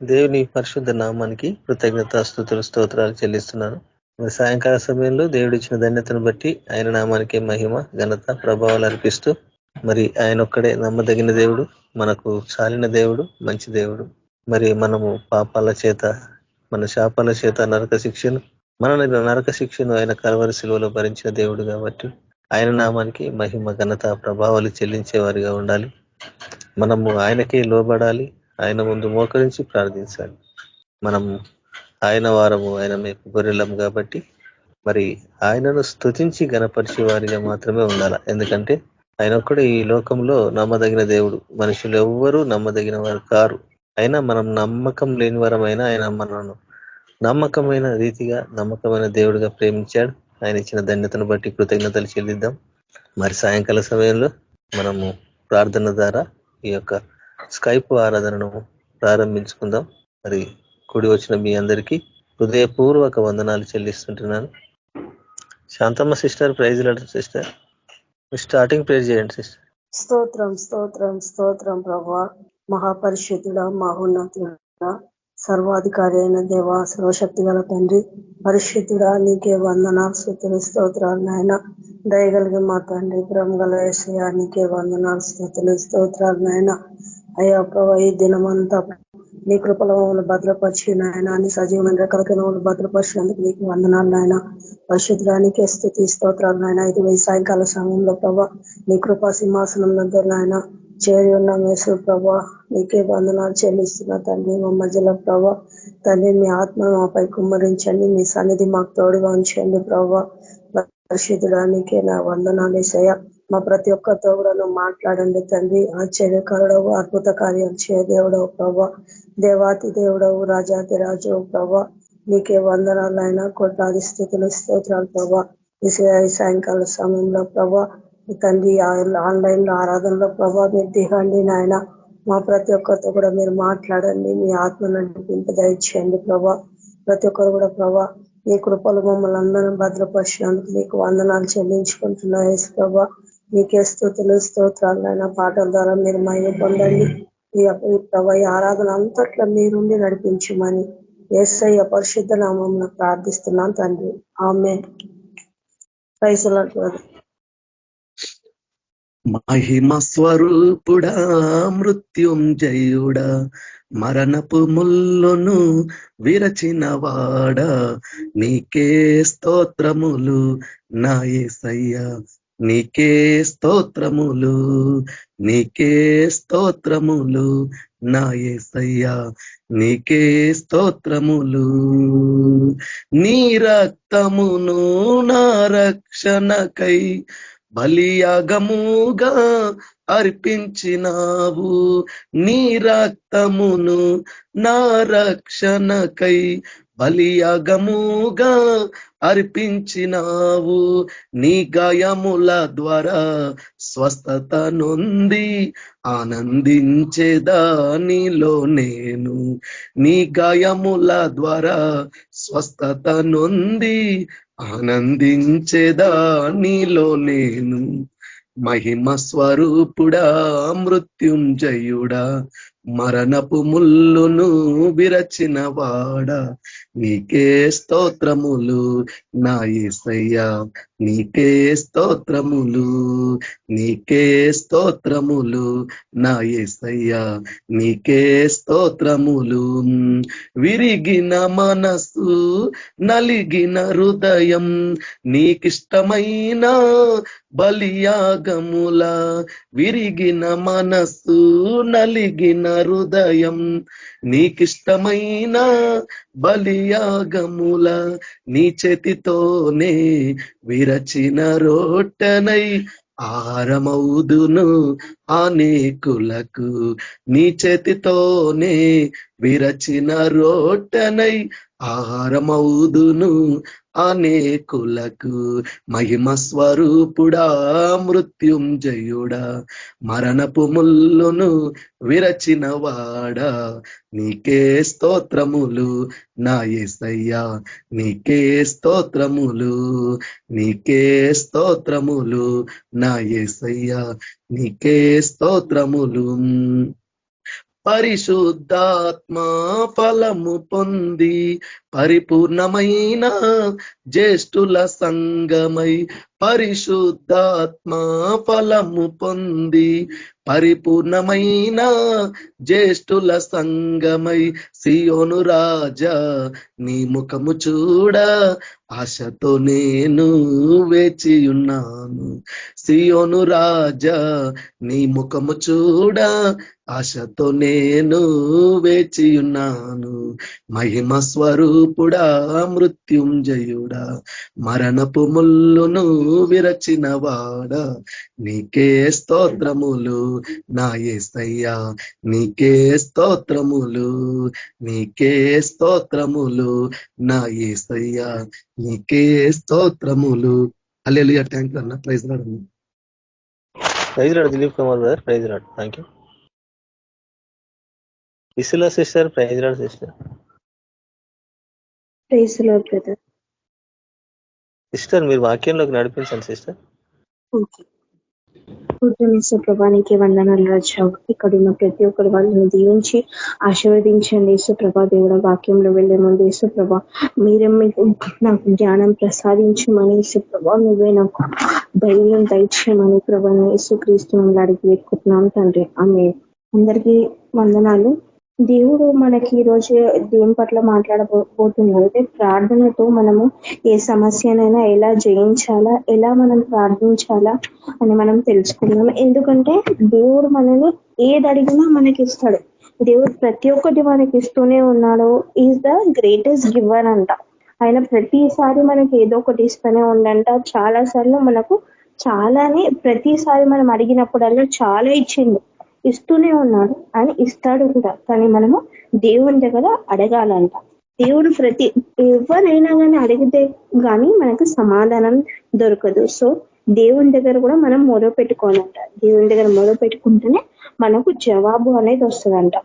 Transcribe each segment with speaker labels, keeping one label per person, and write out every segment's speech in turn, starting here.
Speaker 1: దేవుని పరిశుద్ధ నామానికి కృతజ్ఞతాస్తుతులు స్తోత్రాలు చెల్లిస్తున్నాను. మరి సాయంకాల సమయంలో దేవుడు ఇచ్చిన ధన్యతను బట్టి ఆయన నామానికి మహిమ ఘనత ప్రభావాలు అర్పిస్తూ మరి ఆయన ఒక్కడే నమ్మదగిన దేవుడు, మనకు చాలిన దేవుడు, మంచి దేవుడు. మరి మనము పాపాల చేత మన శాపాల చేత నరక శిక్షను ఆయన కల్వరి శిలువలో భరించిన దేవుడు కాబట్టి ఆయన నామానికి మహిమ ఘనత ప్రభావాలు చెల్లించేవారిగా ఉండాలి. మనము ఆయనకే లోబడాలి, ఆయన ముందు మోకరించి ప్రార్థించాలి. మనం ఆయన వారము, ఆయన మేపు గొర్రెలం కాబట్టి మరి ఆయనను స్తుతించి గణపరిచే వారిగా మాత్రమే ఉండాలి. ఎందుకంటే ఆయన ఒక్కడు ఈ లోకంలో నమ్మదగిన దేవుడు, మనుషులు ఎవ్వరూ నమ్మదగిన వారు కారు. అయినా మనం నమ్మకం లేని వారమైనా ఆయన మనను నమ్మకమైన రీతిగా నమ్మకమైన దేవుడిగా ప్రేమించాడు. ఆయన ఇచ్చిన ధన్యతను బట్టి కృతజ్ఞతలు చెల్లిద్దాం. మరి సాయంకాల సమయంలో మనము ప్రార్థన ద్వారా ఈ యొక్క స్కైప్ ఆరాధనను ప్రారంభించుకుందాం. మరి కూడి వచ్చిన మీ అందరికీ హృదయపూర్వక వందనాలు చెల్లిస్తుంటున్నాను. Shanthamma sister, praise lord sister. Starting prayer చేయండి సిస్టర్.
Speaker 2: స్తోత్రం స్తోత్రం స్తోత్రం ప్రభా, మహాపరిశుద్ధుడ, మహోన్నతుడ, సర్వాధికారి అయిన దేవ, సర్వశక్తి గల తండ్రి, పరిశుద్ధుడా, నీకే వందనాలు స్తుతులు స్తోత్రాలు నాయన. దయగలిగి మా తండ్రి, ప్రేమ గల యేసయ్యా, నీకే వందనాలు స్తుతులు స్తోత్రాలు నాయన. అయ్యా ప్రభా, ఈ దినమంతా నీ కృపలో మమ్మల్ని భద్రపరిచి నాయన, నీ సజీవమైన రకాలకి మమ్మల్ని భద్రపరిచినందుకు నీకు వందనాలు నాయన. పరిశుద్ధానికే స్తుతి స్తోత్రాలు నాయన. ఇది ఈ సాయంకాల సమయంలో ప్రభా, నీ కృపా సింహాసనం దగ్గర నాయన చేరి ఉన్నాం. యేసు ప్రభా, నీకే వందనాలు చెల్లిస్తున్నా తండ్రి. మా మధ్యలో ప్రభా తండ్రి, మీ ఆత్మ మాపై కుమ్మరించండి, మీ సన్నిధి మాకు తోడుగా ఉంచండి ప్రభా. పరిశుద్ధుడా, నీకే నా వందనాలు యేసయ్యా. మా ప్రతి ఒక్కరితో కూడా నువ్వు మాట్లాడండి తండ్రి. ఆశ్చర్యకరుడవు, అద్భుత కార్యాలు చేయ దేవుడవు ప్రభా, దేవాతి దేవుడవు, రాజాతి రాజు ప్రభా, నీకే వందనాలు ఆయన. కోట్లాది స్థితులు స్తోత్రాలు ప్రభా. ఈ సాయంకాల సమయంలో ప్రభా తండ్రి, ఆన్లైన్ లో ఆరాధనలో ప్రభా మీరు దిగండి నాయన. మా ప్రతి ఒక్కరితో కూడా మీరు మాట్లాడండి, మీ ఆత్మ నడిపింపు దయచేయండి ప్రభా. ప్రతి ఒక్కరు కూడా ప్రభా నీ కృపలు మమ్మల్ని అందరం భద్రపరిచినందుకు నీకు వందనాలు చెల్లించుకుంటున్నా యేసు ప్రభా. నీకే స్తుతులు స్తోత్రాలు నాయన. పాటల ద్వారా మీరు మహిమ పొందండి. ఈ ప్రభా ఈ ఆరాధన అంతట్లో మీరుండి నడిపించమని యేసయ్య పరిశుద్ధ నామమున ప్రార్థిస్తున్నాను తండ్రి, ఆమేన్. Praise the lord.
Speaker 3: మహిమ స్వరూపుడా, మృత్యుంజయుడా, మరణపు ముల్లును విరచిన వాడా, నీకే స్తోత్రములు నా యేసయ్యా, నీకే స్తోత్రములు, నీకే స్తోత్రములు నా యేసయ్యా, నీకే స్తోత్రములు. నీ రక్తమును నా రక్షణకై బలియాగముగా అర్పించినావు, నీ రక్తమును నా రక్షణకై బలియాగముగా అర్పించినావు. నీ గాయముల ద్వారా స్వస్థత నొంది ఆనందించేదా నీలో నేను, నీ గాయముల ద్వారా స్వస్థత నొంది ఆనందించేదా నీలో నేను. మహిమ స్వరూపుడా, మృత్యుంజయుడా, మరణపు ముల్లును విరచిన వాడా, నీకే స్తోత్రములు నా యేసయ్యా, నీకే స్తోత్రములు, నీకే స్తోత్రములు నా యేసయ్యా, నీకే స్తోత్రములు. విరిగిన మనసు, నలిగిన హృదయం, నీకిష్టమైన బలియాగముల, విరిగిన మనసు, నలిగిన హృదయం, నీకిష్టమైన బలియాగముల, నీ చేతితోనే విరచిన రోట్టనై ఆరమౌదును అనేకులకు, నీ చేతితోనే విరచిన రోట్టనై ఆహారమౌదును అనేకులకు. మహిమ స్వరూపుడా, మృత్యుంజయుడా, మరణపు ముల్లును విరచిన వాడా, నీకే స్తోత్రములు నా యేసయ్యా, నీకే స్తోత్రములు, నీకే స్తోత్రములు నా యేసయ్యా, నీకే స్తోత్రములు. పరిశుద్ధాత్మ ఫలము పొంది పరిపూర్ణమైన జ్యేష్ఠుల సంగమై పరిశుద్ధాత్మ ఫలము పొంది పరిపూర్ణమైన జ్యేష్ఠుల సంగమై సియోను రాజా నీ ముఖము చూడ ఆశతో నేను వేచియున్నాను. సియోను రాజా నీ ముఖము చూడ ఆశతో నేను వేచియున్నాను. మహిమ స్వరూపుడా మృత్యుంజయుడా మరణపు ముల్లును విరచిన వాడా నీకే స్తోత్రములు నా యేసయ్యా, నీకే స్తోత్రములు, నీకే స్తోత్రములు నా యేసయ్యా, నీకే స్తోత్రములు. హల్లెలూయా. థ్యాంక్ యూ అన్న. Praise lord.
Speaker 1: Praise lord Dilip Kumar గారు. Praise lord. Thank you. ఇసులా sister. Praise lord sister.
Speaker 2: Praise lord brother.
Speaker 1: Sister మీరు వాక్యంలోకి నడిపించండి సిస్టర్.
Speaker 2: ఓకే. ప్రభానికి వందనాలు రాజా. ఇక్కడ ఉన్న ప్రతి ఒక్కరి వాళ్ళని దీవించి ఆశీర్వదించండి యేసుప్రభా. దేవుడ వాక్యంలో వెళ్లే ముందు యేసుప్రభా మీరే నాకు జ్ఞానం ప్రసాదించమని యేసుప్రభా, నువ్వే నాకు ధైర్యం దయచేయమని ప్రభా యేసుక్రీస్తు అడిగి పెట్టుకుంటున్నాం తండ్రి. ఆమె అందరికీ వందనాలు. దేవుడు మనకి ఈ రోజు దేని పట్ల మాట్లాడబోతున్నారంటే ప్రార్థనతో మనము ఏ సమస్యనైనా ఎలా జయించాలా, ఎలా మనం ప్రార్థించాలా అని మనం తెలుసుకున్నాం. ఎందుకంటే దేవుడు మనని ఏది అడిగినా మనకి ఇస్తాడు. దేవుడు ప్రతి ఒక్కటి మనకి ఇస్తూనే ఉన్నాడు. ఈజ్ ద గ్రేటెస్ట్ గివర్ అంట. ఆయన ప్రతిసారి మనకి ఏదో ఒకటి ఇస్తూనే ఉండంట. చాలా సార్లు మనకు చాలానే ప్రతిసారి మనం అడిగినప్పుడల్లా చాలా ఇచ్చిండు, ఇస్తూనే ఉన్నాడు, అని ఇస్తాడు కూడా. కానీ మనము దేవుని దగ్గర అడగాలంట. దేవుడు ఎవరైనా కానీ అడిగితే గానీ మనకు సమాధానం దొరకదు. సో దేవుని దగ్గర కూడా మనం మొదలు పెట్టుకోవాలంట. దేవుని దగ్గర మొదలు పెట్టుకుంటేనే మనకు జవాబు అనేది వస్తుందంట.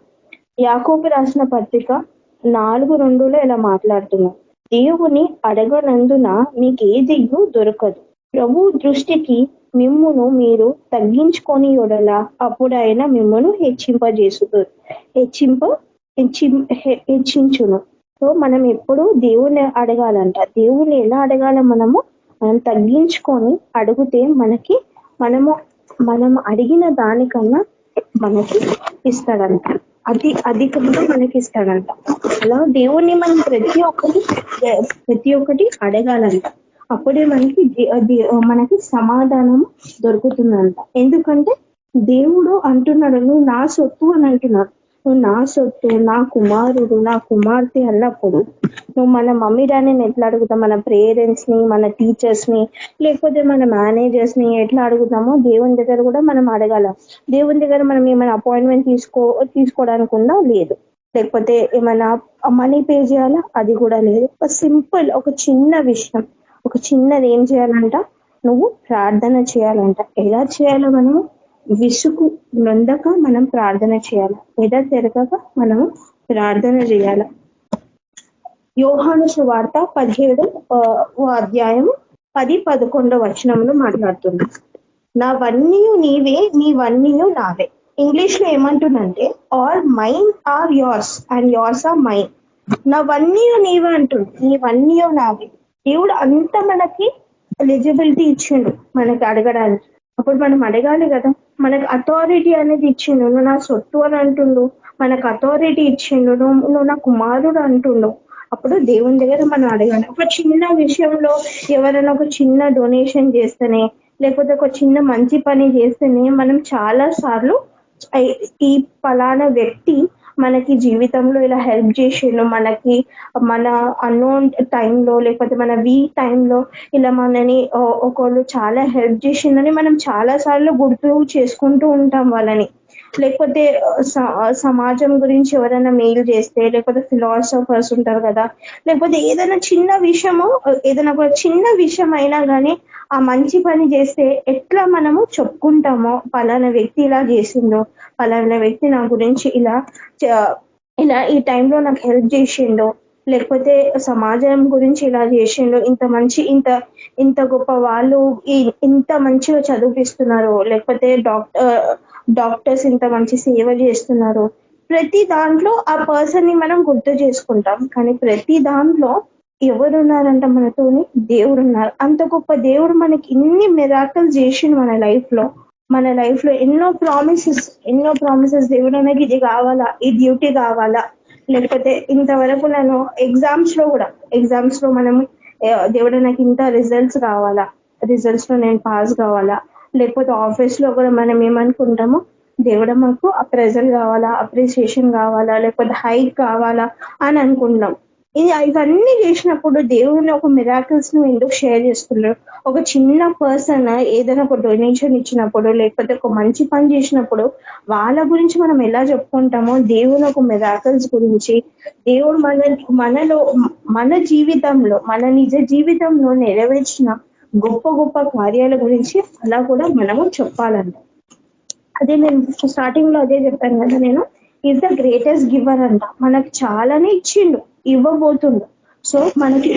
Speaker 2: యాకోబు రాసిన పత్రిక 4:2 ఇలా మాట్లాడుతున్నాం. దేవుని అడగనందున మీకు ఏది దొరకదు. ప్రభు దృష్టికి మిమ్మును మీరు తగ్గించుకొని యొడల అప్పుడు ఆయన మిమ్మును హెచ్చించును. సో మనం ఎప్పుడు దేవుని అడగాలంట. దేవుని ఎలా అడగాల? మనం తగ్గించుకొని అడిగితే మనం అడిగిన దానికన్నా మనకి ఇస్తాడంట. అధికంగా మనకి ఇస్తాడంట. అలా దేవుణ్ణి మనం ప్రతి ఒక్కటి అడగాలంట. అప్పుడే మనకి సమాధానం దొరుకుతుందంట. ఎందుకంటే దేవుడు అంటున్నాడు, నువ్వు నా సొత్తు అని అంటున్నాడు. నువ్వు నా సొత్తు, నా కుమారుడు, నా కుమార్తె అన్నప్పుడు నువ్వు మన మమ్మీ డాడీని ఎట్లా అడుగుతాం? మన పేరెంట్స్ ని, మన టీచర్స్ ని, లేకపోతే మన మేనేజర్స్ ని ఎట్లా అడుగుతామో దేవుని దగ్గర కూడా మనం అడగాల. దేవుని దగ్గర మనం ఏమైనా అపాయింట్మెంట్ తీసుకోవడానికి ఉందా? లేదు. లేకపోతే ఏమైనా మనీ పే చేయాలా? అది కూడా లేదు. సింపుల్ ఒక చిన్న విషయం, ఒక చిన్నది ఏం చేయాలంట? నువ్వు ప్రార్థన చేయాలంట. ఎలా చేయాలో? మనము విసుగు నొందక మనం ప్రార్థన చేయాలి. ఎద తిరగక మనము ప్రార్థన చేయాల. యోహాను సువార్త 17వ అధ్యాయము 10-11 వచనంలో మాట్లాడుతుంది. నావన్నీ నీవే, నీవన్నీ నావే. ఇంగ్లీష్ లో ఏమంటుందంటే all mine are yours and yours are mine. నావన్నీ నీవే అంటుంది, నీవన్నీ నావే. దేవుడు అంత మనకి ఎలిజిబిలిటీ ఇచ్చిండు మనకి అడగడానికి. అప్పుడు మనం అడగాలి కదా. మనకు అథారిటీ అనేది ఇచ్చిండు. నువ్వు నా సొత్తు అని అంటుండు, మనకు అథారిటీ ఇచ్చిండు. నువ్వు నా కుమారుడు అంటుండు. అప్పుడు దేవుని దగ్గర మనం అడగాలి. ఒక చిన్న విషయంలో ఎవరైనా ఒక చిన్న డొనేషన్ చేస్తేనే, లేకపోతే ఒక చిన్న మంచి పని చేస్తేనే మనం చాలా సార్లు ఈ ఫలానా వ్యక్తి మనకి జీవితంలో ఇలా హెల్ప్ చేసిండు, మనకి మన అన్నోన్ టైంలో లేకపోతే మన వీక్ టైంలో ఇలా మనని ఒకళ్ళు చాలా హెల్ప్ చేసిందని మనం చాలా సార్లు గుర్తు చేసుకుంటూ ఉంటాం వాళ్ళని. లేకపోతే సమాజం గురించి ఎవరైనా మెయిల్ చేస్తే, లేకపోతే ఫిలాసఫర్స్ ఉంటారు కదా, లేకపోతే ఏదైనా చిన్న విషయము, ఏదైనా ఒక చిన్న విషయం అయినా కానీ ఆ మంచి పని చేస్తే ఎట్లా మనము చెప్పుకుంటామో, పలానా వ్యక్తి ఇలా చేసిందో, పలానా వ్యక్తి నా గురించి ఇలా ఈ టైంలో నాకు హెల్ప్ చేసిండో, లేకపోతే సమాజం గురించి ఇలా చేసిండో, ఇంత గొప్ప వాళ్ళు ఇంత మంచిగా చదివిస్తున్నారు, లేకపోతే డాక్టర్స్ ఇంత మంచి సేవ చేస్తున్నారు, ప్రతి దాంట్లో ఆ పర్సన్ ని మనం గుర్తు చేసుకుంటాం, కానీ ప్రతి దాంట్లో ఎవరున్నారంట మనతోని? దేవుడు ఉన్నారు. అంత గొప్ప దేవుడు మనకి ఇన్ని మిరాకల్స్ చేసిండు మన లైఫ్ లో ఎన్నో ప్రామిసెస్ దేవుడు నాకు ఇది కావాలా, ఈ డ్యూటీ కావాలా, లేకపోతే ఇంతవరకు నేను ఎగ్జామ్స్ లో మనం దేవుడు నాకు ఇంత రిజల్ట్స్ కావాలా, రిజల్ట్స్ లో నేను పాస్ కావాలా, లేకపోతే ఆఫీస్ లో కూడా మనం ఏమనుకుంటాము, దేవుడు మాకు అప్రైజల్ కావాలా, అప్రిసియేషన్ కావాలా, లేకపోతే హైక్ కావాలా అని అనుకుంటాం. ఇవన్నీ చేసినప్పుడు దేవుడిని ఒక మిరాకిల్స్ ను ఎందుకు షేర్ చేస్తున్నారు? ఒక చిన్న పర్సన్ ఏదైనా ఒక డొనేషన్ ఇచ్చినప్పుడు, లేకపోతే ఒక మంచి పని చేసినప్పుడు వాళ్ళ గురించి మనం ఎలా చెప్పుకుంటామో, దేవుని ఒక మిరాకిల్స్ గురించి, దేవుడు మన జీవితంలో, మన నిజ జీవితంలో నెరవేర్చిన గొప్ప గొప్ప కార్యాల గురించి అలా కూడా మనము చెప్పాలంట. అదే నేను స్టార్టింగ్ లో అదే చెప్పాను కదా, నేను ఈజ్ ద గ్రేటెస్ట్ గివర్ అంట. మనకు చాలానే ఇచ్చిండు, ఇవ్వబోతుండు. సో మనకి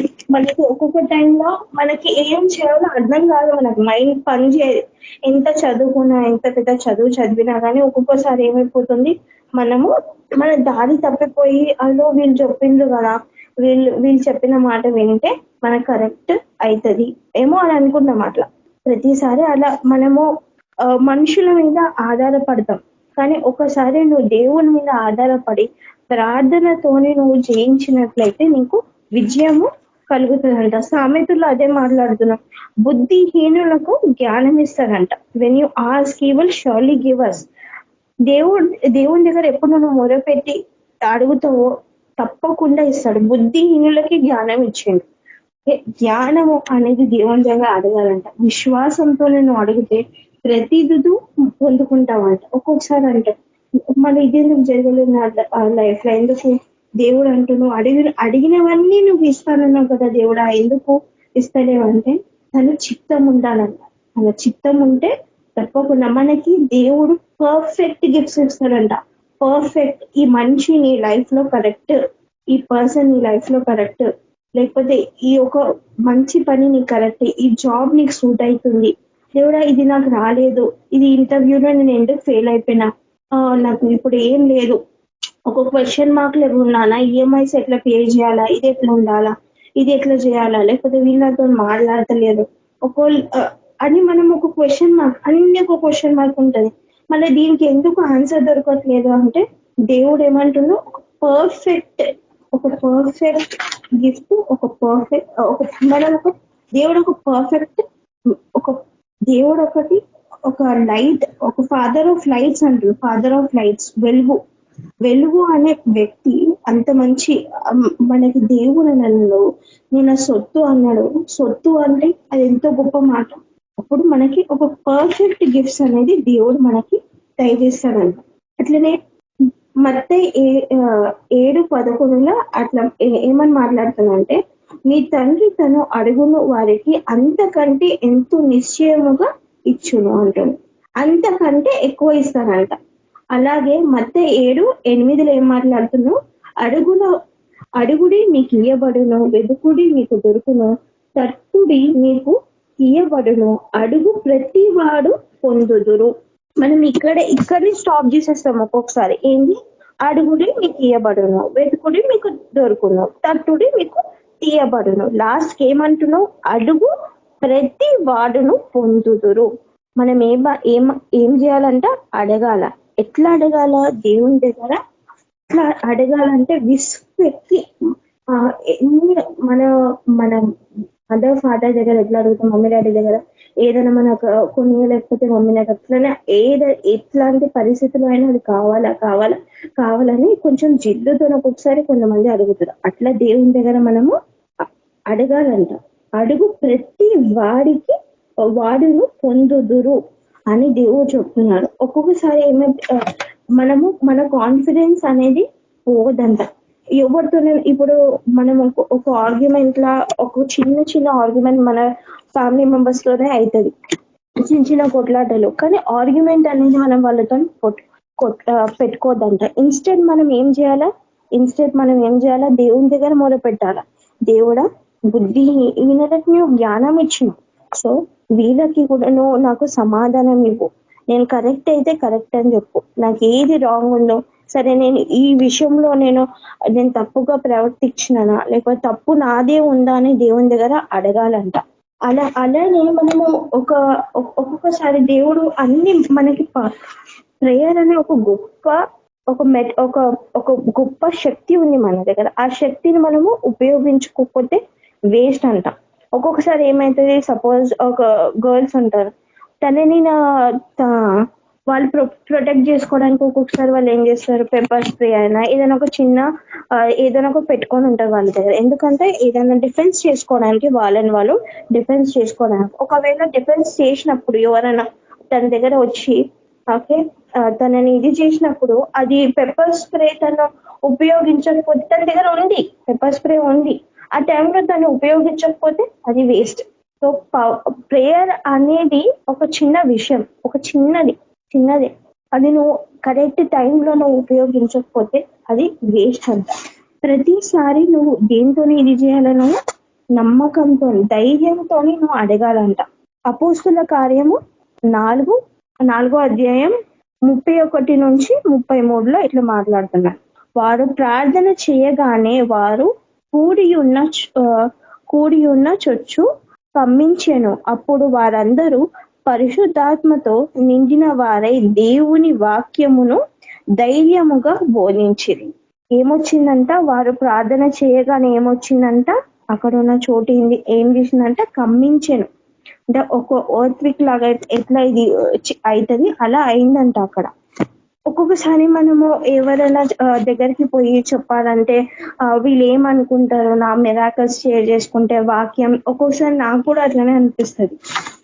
Speaker 2: ఒక్కొక్క టైంలో మనకి ఏం చేయాలో అర్థం కాదు, మనకు మైండ్ పని చేయదు. ఎంత చదువుకున్నా, ఎంత పెద్ద చదువు చదివినా కానీ ఒక్కొక్కసారి ఏమైపోతుంది, మన దారి తప్పిపోయి అలో వీళ్ళు చెప్పిండ్రు కదా, వీళ్ళు చెప్పిన మాట వింటే మనకు కరెక్ట్ అవుతుంది ఏమో అని అనుకుంటాం. అట్లా ప్రతిసారి అలా మనము మనుషుల మీద ఆధారపడతాం, కానీ ఒకసారి నువ్వు దేవుని మీద ఆధారపడి ప్రార్థనతోని నువ్వు జయించినట్లయితే నీకు విజయము కలుగుతుందంట. సామెతల్లో అదే మాట్లాడుతున్నాం, బుద్ధిహీనులకు జ్ఞానం ఇస్తారంట. When you ask he will Shirley give us. దేవుని దగ్గర ఎప్పుడు నువ్వు మొరపెట్టి అడుగుతావో తప్పకుండా ఇస్తాడు. బుద్ధిహీనులకి జ్ఞానం ఇచ్చిండు. జ్ఞానము అనేది దేవుని దగ్గర అడగాలంట. విశ్వాసంతో నువ్వు అడిగితే ప్రతిదూ పొందుకుంటావంట. ఒక్కొక్కసారి అంటే మన ఇదేందుకు జరగలేదు నా లైఫ్ లో, ఎందుకు దేవుడు అంటున్నావు, అడిగినవన్నీ నువ్వు ఇస్తానన్నావు కదా దేవుడా, ఎందుకు ఇస్తలేవంటే తన చిత్తం ఉండాలంట. తన చిత్తం ఉంటే తప్పకుండా మనకి దేవుడు పర్ఫెక్ట్ గిఫ్ట్స్ ఇస్తాడంట. పర్ఫెక్ట్, ఈ మనిషి నీ లైఫ్ లో కరెక్ట్, ఈ పర్సన్ నీ లైఫ్ లో కరెక్ట్, లేకపోతే ఈ ఒక మంచి పని నీకు కరెక్ట్, ఈ జాబ్ నీకు సూట్ అవుతుంది. దేవుడా ఇది నాకు రాలేదు, ఇది ఇంటర్వ్యూలో నేను ఎందుకు ఫెయిల్ అయిపోయినా, నాకు ఇప్పుడు ఏం లేదు, ఒక క్వశ్చన్ మార్క్లు ఉన్నానా, ఈఎంఐస్ ఎట్లా పే చేయాలా, ఇది ఎట్లా ఉండాలా, ఇది ఎట్లా చేయాలా, లేకపోతే వీళ్ళతో మాట్లాడతలేదు అని మనం ఒక క్వశ్చన్ మార్క్, అన్ని ఒక క్వశ్చన్ మార్క్ ఉంటుంది. మళ్ళీ దీనికి ఎందుకు ఆన్సర్ దొరకట్లేదు అంటే దేవుడు ఏమంటుందో ఒక పర్ఫెక్ట్ గిఫ్ట్, దేవుడు ఒక పర్ఫెక్ట్, దేవుడు ఒకటి, ఒక లైట్, ఒక ఫాదర్ ఆఫ్ లైట్స్ అంటారు. ఫాదర్ ఆఫ్ లైట్స్, వెలుగు అనే వ్యక్తి అంత మంచి మనకి దేవుడు అన్నాడు. నేను సొత్తు అన్నాడు. సొత్తు అంటే అది ఎంతో గొప్ప మాట. అప్పుడు మనకి ఒక పర్ఫెక్ట్ గిఫ్ట్స్ అనేది దేవుడు మనకి దయచేస్తాడంట. అట్లనే మత్తయి 7:11 అట్లా ఏమని మాట్లాడుతుందంటే, నీ తండ్రి తను అడుగును వారికి అంతకంటే ఎంతో నిశ్చయముగా ఇచ్చును అంటుంది. అంతకంటే ఎక్కువ ఇస్తానంట. అలాగే మత్తయి 7:8 ఏం మాట్లాడుతున్నావు, అడుగుడి మీకు ఇయ్యబడును, వెదుకుడి మీకు దొరుకును, తట్టుడి మీకు ఇయ్యబడును, అడుగు ప్రతి వాడు పొందుదురు. మనం ఇక్కడిని స్టాప్ చేసేస్తాం ఒక్కొక్కసారి. ఏంది, అడుగుడి మీకు ఇయ్యబడును, వెతుకుడి మీకు దొరుకును, తట్టుడి మీకు తీయబడును. లాస్ట్ ఏమంటున్నావు, అడుగు ప్రతి వాడును పొందుదురు. మనం ఏం చేయాలంట, అడగాల. ఎట్లా అడగాల, దేవుని దగ్గర ఎట్లా అడగాలంటే విసుపెక్కి, మన మదర్ ఫాదర్ దగ్గర ఎట్లా అడుగుతాం, మమ్మీ డాడీ దగ్గర ఏదైనా మనకు కొన్ని, లేకపోతే మమ్మీ నాకు అట్లనే ఎట్లాంటి పరిస్థితులు అయినా అది కావాలని కొంచెం జిద్దుతో ఒక్కొక్కసారి కొంతమంది అడుగుతారు. అట్లా దేవుని దగ్గర మనము అడగాలంట. అడుగు ప్రతి వాడును పొందుదురు అని దేవుడు చెప్తున్నాడు. ఒక్కొక్కసారి మన కాన్ఫిడెన్స్ అనేది పోదంట. ఎవరితోనే ఇప్పుడు మనం ఒక ఆర్గ్యుమెంట్ లా, ఒక చిన్న ఆర్గ్యుమెంట్ మన ఫ్యామిలీ మెంబర్స్ తోనే అవుతుంది, చిన్న కొట్లాటలు. కానీ ఆర్గ్యుమెంట్ అనేది మనం వాళ్ళతో పెట్టుకోవద్దంట. ఇన్స్టెడ్ మనం ఏం చేయాలా, దేవుని దగ్గర మొదలు పెట్టాలా. దేవుడా, ఈయనకి నువ్వు జ్ఞానం ఇచ్చినావు, సో వీళ్ళకి కూడా నాకు సమాధానం ఇవ్వు. నేను కరెక్ట్ అయితే కరెక్ట్ అని చెప్పు, నాకు ఏది రాంగ్ ఉందో
Speaker 4: సరే నేను ఈ విషయంలో నేను తప్పుగా ప్రవర్తించిననా, లేకపోతే తప్పు నాదే ఉందా అని దేవుని దగ్గర అడగాలంట. అలానే మనము ఒక్కొక్కసారి దేవుడు అన్ని మనకి ప్రేయర్ అనే ఒక గొప్ప శక్తి ఉంది మన దగ్గర. ఆ శక్తిని మనము ఉపయోగించుకోకపోతే వేస్ట్ అంట. ఒక్కొక్కసారి ఏమైతుంది, సపోజ్ ఒక గర్ల్స్ ఉంటారు, తనని వాళ్ళు ప్రొటెక్ట్ చేసుకోవడానికి ఒక్కొక్కసారి వాళ్ళు ఏం చేస్తారు, పెప్పర్ స్ప్రే అయినా ఏదైనా ఒక చిన్న ఏదైనా ఒక పెట్టుకొని ఉంటారు వాళ్ళ దగ్గర. ఎందుకంటే ఏదైనా డిఫెన్స్ చేసుకోవడానికి, వాళ్ళని వాళ్ళు డిఫెన్స్ చేసుకోవడానికి. ఒకవేళ డిఫెన్స్ చేసినప్పుడు ఎవరైనా తన దగ్గర వచ్చి ఓకే తనని ఇది చేసినప్పుడు, అది పెప్పర్ స్ప్రే తను ఉపయోగించకపోతే, తన దగ్గర ఉంది పెప్పర్ స్ప్రే ఉంది, ఆ టైంలో తను ఉపయోగించకపోతే అది వేస్ట్. సో ప్రేయర్ అనేది ఒక చిన్న విషయం, ఒక చిన్నది, అది నువ్వు కరెక్ట్ టైంలో నువ్వు ఉపయోగించకపోతే అది వేస్ట్ అంట. ప్రతిసారి నువ్వు దేంతో ఇది చేయాలను నమ్మకంతో, ధైర్యంతో నువ్వు అడగాలంట. అపోస్తుల కార్యము 4వ అధ్యాయం 31 నుంచి 33 ఇట్లా మాట్లాడుతున్నారు. వారు ప్రార్థన చేయగానే వారు కూడి ఉన్న చొచ్చు కమ్మించెను. అప్పుడు వారందరూ పరిశుద్ధాత్మతో నిండిన వారై దేవుని వాక్యమును ధైర్యముగా బోధించిరి. ఏమొచ్చిందంట, వారు ప్రార్థన చేయగానే ఏమొచ్చిందంట, అక్కడ ఉన్న చోటు ఏం చేసిందంట, కమ్మించెను. అంటే ఒక ఎర్త్క్వేక్ లాగా ఎట్లా ఇది అవుతుంది అలా అయిందంట అక్కడ. ఒక్కొక్కసారి మనము ఎవరైనా దగ్గరికి పోయి చెప్పాలంటే వీళ్ళు ఏమనుకుంటారు, నా మిరాకల్స్ షేర్ చేసుకుంటే వాక్యం, ఒక్కొక్కసారి నాకు కూడా అట్లనే అనిపిస్తుంది.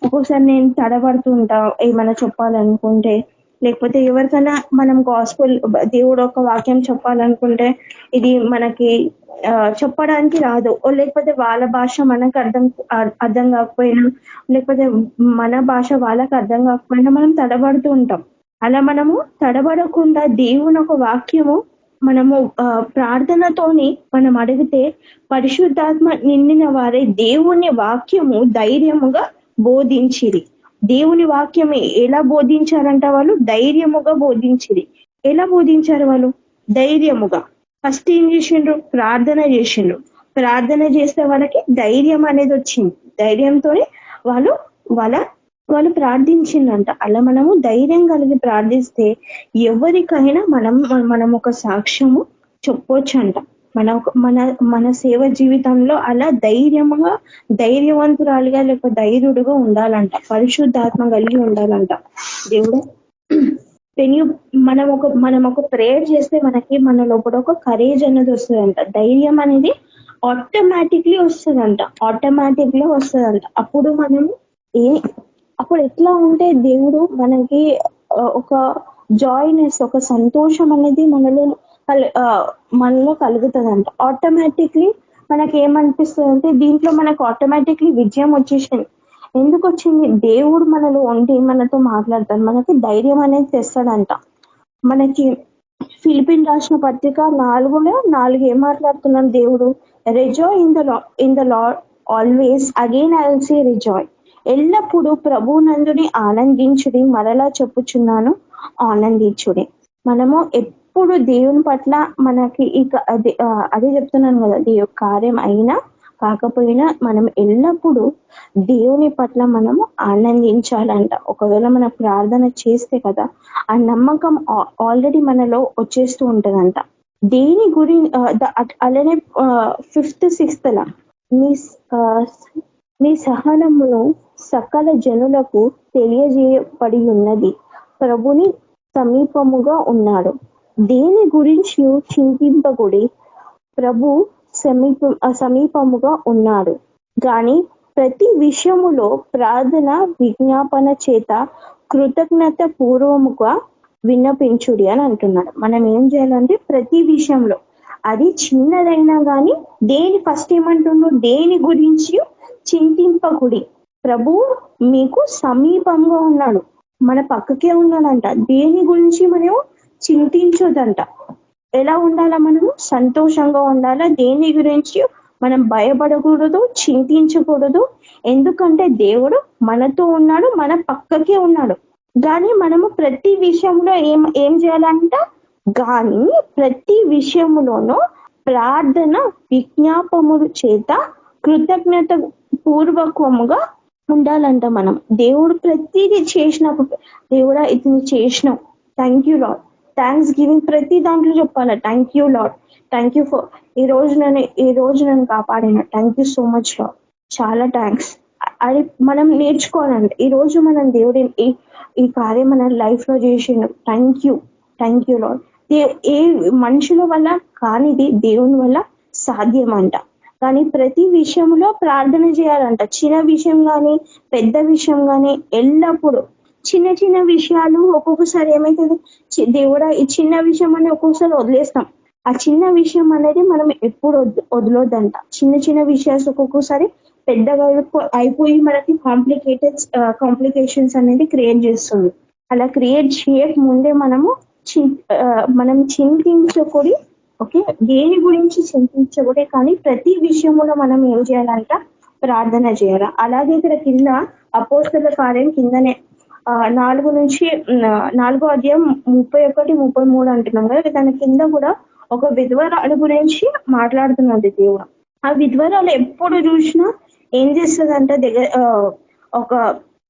Speaker 4: ఒక్కొక్కసారి నేను తడబడుతూ ఉంటా ఏమైనా చెప్పాలనుకుంటే, లేకపోతే ఎవరికైనా మనం గాస్పెల్ దేవుడు ఒక వాక్యం చెప్పాలనుకుంటే ఇది మనకి చెప్పడానికి రాదు, లేకపోతే వాళ్ళ భాష మనకు అర్థం కాకపోయినా, లేకపోతే మన భాష వాళ్ళకి అర్థం కాకపోయినా మనం తడబడుతూ ఉంటాం. అలా మనము తడబడకుండా దేవుని ఒక వాక్యము మనము ప్రార్థనతోని మనం అడిగితే పరిశుద్ధాత్మ నిండిన వారే దేవుని వాక్యము ధైర్యముగా బోధించిరి. దేవుని వాక్యం ఎలా బోధించారంట, వాళ్ళు ధైర్యముగా బోధించిరి. ఎలా బోధించారు వాళ్ళు? ధైర్యముగా. ఫస్ట్ ఏం చేసిండ్రు? ప్రార్థన చేస్తే వాళ్ళకి ధైర్యం అనేది వచ్చింది. ధైర్యంతోనే వాళ్ళు ప్రార్థించిందంట. అలా మనము ధైర్యం కలిగి ప్రార్థిస్తే ఎవరికైనా మనం ఒక సాక్ష్యము చెప్పొచ్చు అంట. మన సేవ జీవితంలో అలా ధైర్యవంతురాలుగా లేకపోతే ధైర్యుడుగా ఉండాలంట, పరిశుద్ధాత్మ కలిగి ఉండాలంట. దేవుడు మనం ఒక ప్రేయర్ చేస్తే మన లోపల ఒక కరేజ్ అనేది వస్తుందంట, ధైర్యం అనేది ఆటోమేటిక్లీ వస్తుందంట. అప్పుడు ఎట్లా ఉంటే దేవుడు మనకి ఒక జాయ్నెస్, ఒక సంతోషం అనేది మనలో కలుగుతుందంట. ఆటోమేటిక్లీ మనకి ఏమనిపిస్తుంది అంటే దీంట్లో మనకు ఆటోమేటిక్లీ విజయం వచ్చేసింది. ఎందుకు వచ్చింది? దేవుడు మనలో ఉండి మనతో మాట్లాడతాడు, మనకి ధైర్యం అనేది తెస్తాడంట. మనకి ఫిలిపిన్ రాసిన పత్రిక 4:4 ఏం మాట్లాడుతున్నాం? దేవుడు రిజాయ్ in the lord always, again I will say రిజాయ్, ఎల్లప్పుడూ ప్రభునందుని ఆనందించుడి, మరలా చెప్పుచున్నాను ఆనందించుడి. మనము ఎప్పుడు దేవుని పట్ల మనకి అదే చెప్తున్నాను కదా, దేవుని కార్యం అయినా కాకపోయినా మనం ఎల్లప్పుడూ దేవుని పట్ల మనము ఆనందించాలంట. ఒకవేళ మన ప్రార్థన చేస్తే కదా ఆ నమ్మకం ఆల్రెడీ మనలో వచ్చేస్తూ ఉంటదంట. దేని గురించి అలానే 5th 6th నీ సహనమును సకల జనులకు తెలియజేయబడి ఉన్నది, ప్రభుని సమీపముగా ఉన్నాడు, దేని గురించి చింతింపకుడి, ప్రభు సమీపముగా ఉన్నాడు గాని ప్రతి విషయములో ప్రార్థన విజ్ఞాపన చేత కృతజ్ఞత పూర్వముగా విన్నపించుడి అని అంటున్నాడు. మనం ఏం చేయాలంటే ప్రతి విషయంలో, అది చిన్నదైనా కానీ ఫస్ట్ ఏమంటుండో, దేని గురించి చింతింపకుడి, ప్రభు మీకు సమీపంగా ఉన్నాడు, మన పక్కకే ఉన్నాడంట. దేని గురించి మనం చింతించొద్దంట. ఎలా ఉండాలా? మనము సంతోషంగా ఉండాలా. దేని గురించి మనం భయపడకూడదు, చింతించకూడదు. ఎందుకంటే దేవుడు మనతో ఉన్నాడు, మన పక్కకే ఉన్నాడు. కానీ మనము ప్రతి విషయంలో ఏం చేయాలంట? గాని ప్రతి విషయములోనూ ప్రార్థన విజ్ఞాపముల చేత కృతజ్ఞత పూర్వకముగా ఉండాలంట. మనం దేవుడు ప్రతిదీ చేసినప్పుడు దేవుడా ఇది చేసినావు, thank you lord, thanks giving ప్రతి దాంట్లో చెప్పాలి. Thank you lord, thank you for ఈ రోజు నన్ను కాపాడిన, thank you so much lord, చాలా థ్యాంక్స్ అది మనం నేర్చుకోవాలండి. ఈ రోజు మనం దేవుడి ఈ కార్యం మన లైఫ్ లో చేసిండు, థ్యాంక్ యూ లార్డ్. ఏ మనుషుల వల్ల కానిది దేవుని వల్ల సాధ్యమంట. కానీ ప్రతి విషయంలో ప్రార్థన చేయాలంట. చిన్న విషయం కానీ పెద్ద విషయం కానీ ఎల్లప్పుడూ చిన్న చిన్న విషయాలు ఒక్కొక్కసారి ఏమైతుంది, దేవుడా ఈ చిన్న విషయం అని ఒక్కొక్కసారి వదిలేస్తాం. ఆ చిన్న విషయం అనేది మనం ఎప్పుడు వదలొద్దంట. చిన్న చిన్న విషయాలు ఒక్కొక్కసారి పెద్దగా అయిపోయి మనకి కాంప్లికేషన్స్ అనేది క్రియేట్ చేస్తుంది. అలా క్రియేట్ చేయక ముందే మనం చింతించకూడి, ఓకే, దేని గురించి చింతించకూడదు. కానీ ప్రతి విషయంలో మనం ఏం చేయాలంట, ప్రార్థన చేయాలి. అలాగే ఇక్కడ కింద అపోస్తలుల కార్యం కిందనే 4 అధ్యాయం 31-33 అంటున్నాం కదా, దాని కింద కూడా ఒక విధవరాలు గురించి మాట్లాడుతున్నది దేవుడు. ఆ విధవరాలు ఎప్పుడు చూసినా ఏం చేస్తుందంట, ఒక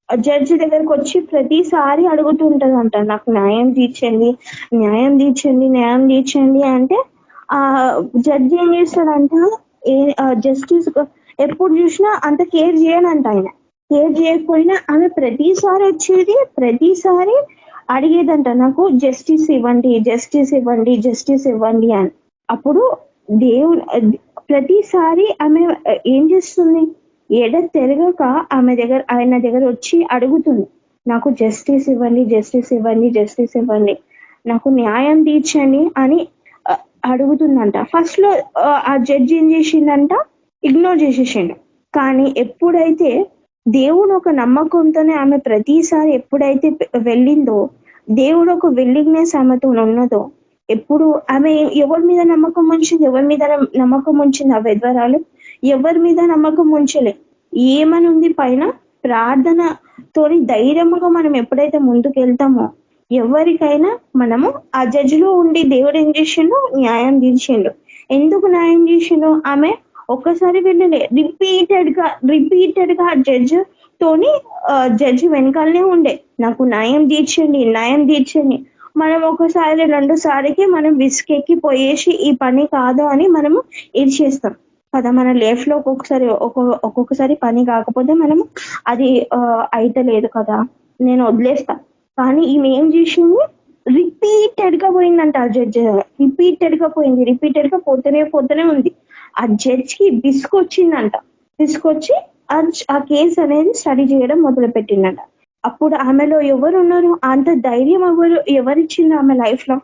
Speaker 4: జడ్జి దగ్గరకు వచ్చి ప్రతిసారి అడుగుతుంటదంట, నాకు న్యాయం తీర్చండి అంటే ఆ జడ్జి ఏం చేస్తాడంట, జస్టిస్ ఎప్పుడు చూసినా అంత కేర్ చేయనంట. ఆయన కేర్ చేయకపోయినా ఆమె ప్రతిసారి వచ్చేది, ప్రతిసారి అడిగేదంట, నాకు జస్టిస్ ఇవ్వండి అని. అప్పుడు దేవుడు ప్రతిసారి ఆమె ఏం చేస్తుంది, తిరగక ఆయన దగ్గర వచ్చి అడుగుతుంది, నాకు జస్టిస్ ఇవ్వండి, నాకు న్యాయం తీర్చండి అని అడుగుతుందంట. ఫస్ట్ లో ఆ జడ్జి ఏం చేసిందంట, ఇగ్నోర్ చేసేసిండు. కానీ ఎప్పుడైతే దేవుడు ఒక నమ్మకంతోనే ఆమె ప్రతిసారి ఎప్పుడైతే వెళ్ళిందో, దేవుడు ఒక విల్లింగ్నెస్ ఆమెతో ఉన్నదో, ఎప్పుడు ఆమె ఎవరి మీద నమ్మకం ఉంచింది, ఆ విధవరాలు ఎవరి మీద నమ్మకం ఉంచలే. ఏమని ఉంది పైన, ప్రార్థనతోని ధైర్యముగా మనం ఎప్పుడైతే ముందుకు వెళ్తామో ఎవరికైనా మనము ఆ జడ్జిలో ఉండి దేవుడు ఏం చేసిండు, న్యాయం తీర్చిండు. ఎందుకు న్యాయం చేసిండు, ఆమె ఒక్కసారి వెళ్ళలే, రిపీటెడ్ గా జడ్జి తోని జడ్జి వెనకాలనే ఉండే, నాకు న్యాయం తీర్చండి. మనం ఒకసారి 2 సారికి మనం విసుకెక్కి పోయేసి ఈ పని కాదు అని మనము ఇది చేస్తాం కదా. మన లైఫ్ లో ఒక్కొక్కసారి పని కాకపోతే మనము అది అయితలేదు కదా, నేను వదిలేస్తా. కానీ ఈమె ఏం చేసింది, రిపీటెడ్ గా పోయిందంట ఆ జడ్జి, రిపీటెడ్ గా పోతూనే ఉంది. ఆ జడ్జికి విసుకొచ్చి ఆ కేసు అనేది స్టడీ చేయడం మొదలు పెట్టిందంట. అప్పుడు ఆమెలో ఎవరున్నారు, అంత ధైర్యం ఎవరిచ్చింది ఆమె లైఫ్ లో,